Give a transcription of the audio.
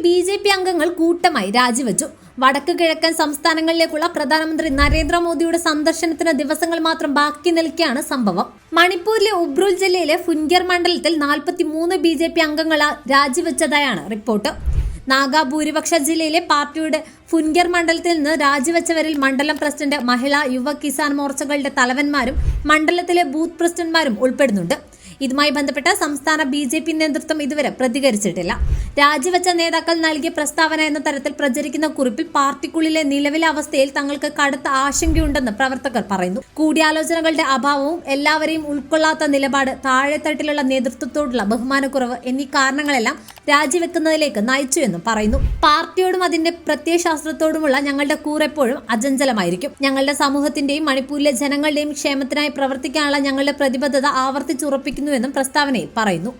BJP അംഗങ്ങൾ കൂട്ടമായി രാജിവെച്ചു. വടക്ക് കിഴക്കൻ സംസ്ഥാനങ്ങളിലേക്കുള്ള പ്രധാനമന്ത്രി നരേന്ദ്രമോദിയുടെ സന്ദർശനത്തിന് ദിവസങ്ങൾ മാത്രം ബാക്കി നിൽക്കെയാണ് സംഭവം. മണിപ്പൂരിലെ ഉബ്രുൽ ജില്ലയിലെ ഫുൻഗ്യർ മണ്ഡലത്തിൽ 43 BJP അംഗങ്ങൾ രാജിവെച്ചതായാണ് റിപ്പോർട്ട്. നാഗാ ഭൂരിപക്ഷ ജില്ലയിലെ പാർട്ടിയുടെ ഫുൻഗ്യർ മണ്ഡലത്തിൽ നിന്ന് രാജിവെച്ചവരിൽ മണ്ഡലം പ്രസിഡന്റ്, മഹിളാ, യുവ കിസാൻ മോർച്ചകളുടെ തലവന്മാരും മണ്ഡലത്തിലെ ബൂത്ത് പ്രസിഡന്റ്മാരും ഉൾപ്പെടുന്നുണ്ട്. ഇതുമായി ബന്ധപ്പെട്ട സംസ്ഥാന BJP നേതൃത്വം ഇതുവരെ പ്രതികരിച്ചിട്ടില്ല. രാജിവെച്ച നേതാക്കൾ നൽകിയ പ്രസ്താവന എന്ന തരത്തിൽ പ്രചരിക്കുന്ന കുറിപ്പിൽ പാർട്ടിക്കുള്ളിലെ നിലവിലെ അവസ്ഥയിൽ തങ്ങൾക്ക് കടുത്ത ആശങ്കയുണ്ടെന്ന് പ്രവർത്തകർ പറയുന്നു. കൂടിയാലോചനകളുടെ അഭാവവും എല്ലാവരെയും ഉൾക്കൊള്ളാത്ത നിലപാട്, താഴെത്തട്ടിലുള്ള നേതൃത്വത്തോടുള്ള ബഹുമാനക്കുറവ് എന്നീ കാരണങ്ങളെല്ലാം രാജിവെക്കുന്നതിലേക്ക് നയിച്ചു എന്നും പറയുന്നു. പാർട്ടിയോടും അതിന്റെ പ്രത്യയശാസ്ത്രത്തോടുമുള്ള ഞങ്ങളുടെ കൂറെപ്പോഴും അചഞ്ചലമായിരിക്കും. ഞങ്ങളുടെ സമൂഹത്തിന്റെയും മണിപ്പൂരിലെ ജനങ്ങളുടെയും ക്ഷേമത്തിനായി പ്രവർത്തിക്കാനുള്ള ഞങ്ങളുടെ പ്രതിബദ്ധത ആവർത്തിച്ചുറപ്പിക്കുന്നുവെന്നും പ്രസ്താവനയിൽ പറയുന്നു.